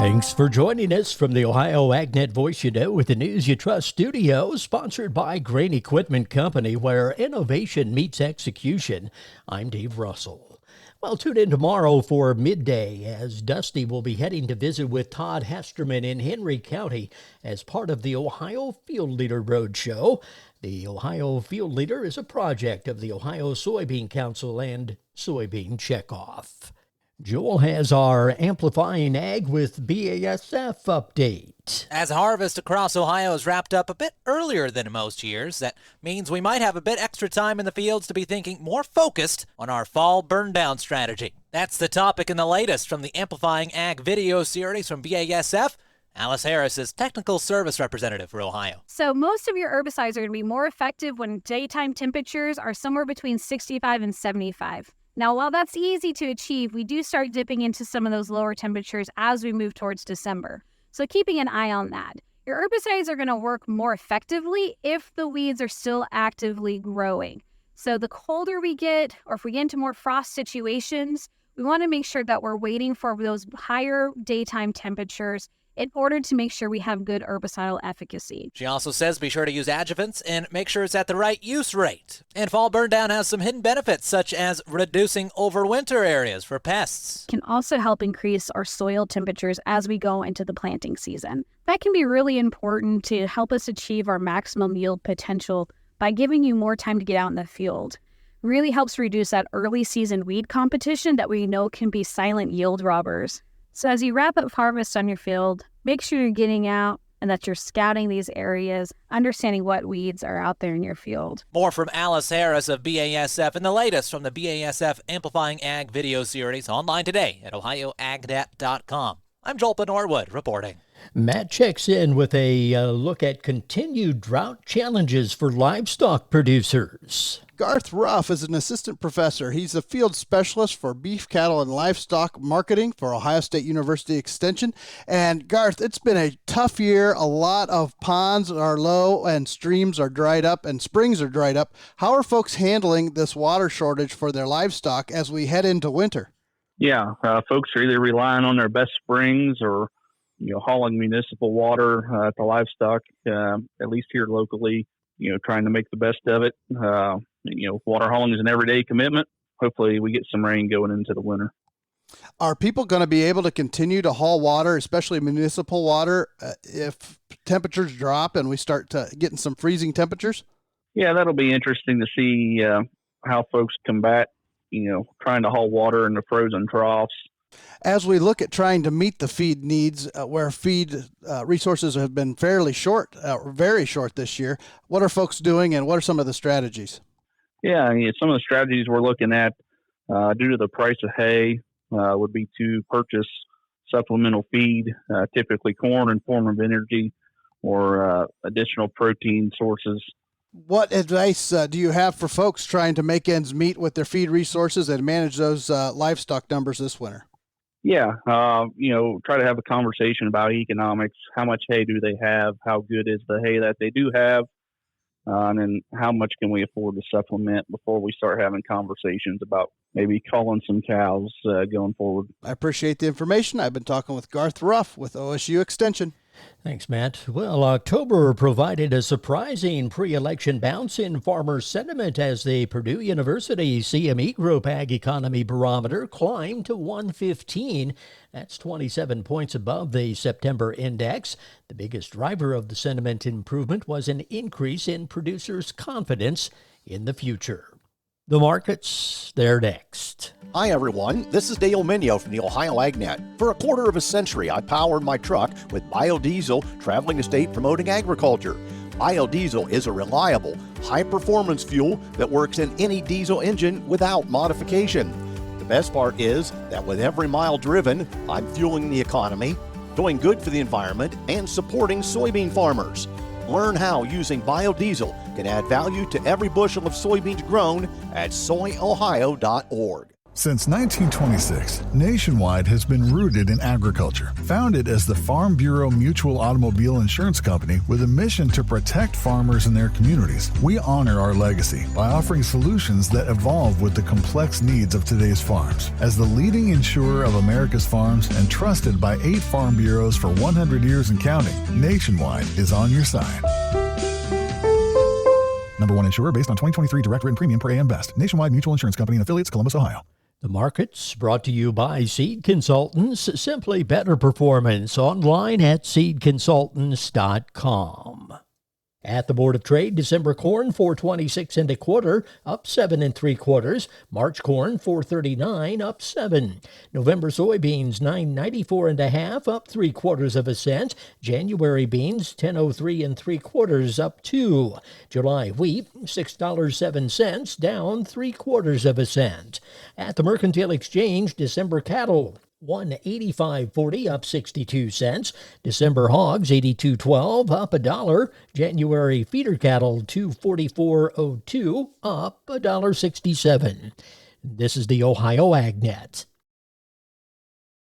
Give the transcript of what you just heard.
Thanks for joining us from the Ohio AgNet Voice You Know with the News You Trust studio, sponsored by Grain Equipment Company, where innovation meets execution. I'm Dave Russell. Well, tune in tomorrow for Midday as Dusty will be heading to visit with Todd Hesterman in Henry County as part of the Ohio Field Leader Roadshow. The Ohio Field Leader is a project of the Ohio Soybean Council and Soybean Checkoff. Joel has our Amplifying Ag with BASF update. As harvest across Ohio is wrapped up a bit earlier than most years, that means we might have a bit extra time in the fields to be thinking more focused on our fall burn-down strategy. That's the topic in the latest from the Amplifying Ag video series from BASF. Alice Harris is Technical Service Representative for Ohio. So most of your herbicides are going to be more effective when daytime temperatures are somewhere between 65 and 75. Now, while that's easy to achieve, we do start dipping into some of those lower temperatures as we move towards December. So keeping an eye on that. Your herbicides are going to work more effectively if the weeds are still actively growing. So the colder we get, or if we get into more frost situations, we want to make sure that we're waiting for those higher daytime temperatures in order to make sure we have good herbicidal efficacy. She also says be sure to use adjuvants and make sure it's at the right use rate. And fall burn down has some hidden benefits, such as reducing overwinter areas for pests. Can also help increase our soil temperatures as we go into the planting season. That can be really important to help us achieve our maximum yield potential by giving you more time to get out in the field. Really helps reduce that early season weed competition that we know can be silent yield robbers. So as you wrap up harvest on your field, make sure you're getting out and that you're scouting these areas, understanding what weeds are out there in your field. More from Alice Harris of BASF and the latest from the BASF Amplifying Ag video series online today at ohioagnet.com. I'm Joel Norwood reporting. Matt checks in with a look at continued drought challenges for livestock producers. Garth Ruff is an assistant professor. He's a field specialist for beef, cattle, and livestock marketing for Ohio State University Extension. And Garth, it's been a tough year. A lot of ponds are low and streams are dried up and springs are dried up. How are folks handling this water shortage for their livestock as we head into winter? Yeah, folks are either relying on their best springs or hauling municipal water to livestock, at least here locally, trying to make the best of it. Water hauling is an everyday commitment. Hopefully we get some rain going into the winter. Are people going to be able to continue to haul water, especially municipal water, if temperatures drop and we start getting some freezing temperatures? Yeah, that'll be interesting to see how folks combat, trying to haul water in the frozen troughs. As we look at trying to meet the feed needs, where feed resources have been fairly short, very short this year, what are folks doing and what are some of the strategies? Yeah, some of the strategies we're looking at due to the price of hay would be to purchase supplemental feed, typically corn in form of energy or additional protein sources. What advice do you have for folks trying to make ends meet with their feed resources and manage those livestock numbers this winter? Yeah, try to have a conversation about economics. How much hay do they have? How good is the hay that they do have? And then how much can we afford to supplement before we start having conversations about maybe culling some cows going forward? I appreciate the information. I've been talking with Garth Ruff with OSU Extension. Thanks, Matt. Well, October provided a surprising pre-election bounce in farmer sentiment as the Purdue University CME Group Ag Economy Barometer climbed to 115. That's 27 points above the September index. The biggest driver of the sentiment improvement was an increase in producers' confidence in the future. The markets, they're next. Hi, everyone. This is Dale Minio from the Ohio AgNet. For a quarter of a century, I powered my truck with biodiesel, traveling the state promoting agriculture. Biodiesel is a reliable, high-performance fuel that works in any diesel engine without modification. The best part is that with every mile driven, I'm fueling the economy, doing good for the environment, and supporting soybean farmers. Learn how using biodiesel can add value to every bushel of soybeans grown at soyohio.org. Since 1926, Nationwide has been rooted in agriculture. Founded as the Farm Bureau Mutual Automobile Insurance Company with a mission to protect farmers and their communities, we honor our legacy by offering solutions that evolve with the complex needs of today's farms. As the leading insurer of America's farms and trusted by 8 farm bureaus for 100 years and counting, Nationwide is on your side. Number 1 insurer based on 2023 direct written premium per AM Best. Nationwide Mutual Insurance Company and affiliates, Columbus, Ohio. The market's brought to you by Seed Consultants. Simply better performance online at seedconsultants.com. At the Board of Trade, December corn 4.26 1/4, up 7 3/4. March corn 4.39, up 7. November soybeans 9.94 1/2, up 3/4 cent. January beans 10.03 3/4, up 2. July wheat $6.07, down 3/4 cent. At the Mercantile Exchange, December cattle 185.40, up 62 cents. December hogs 82.12, up $1. January feeder cattle 244.02, up $1.67. This is the Ohio AgNet.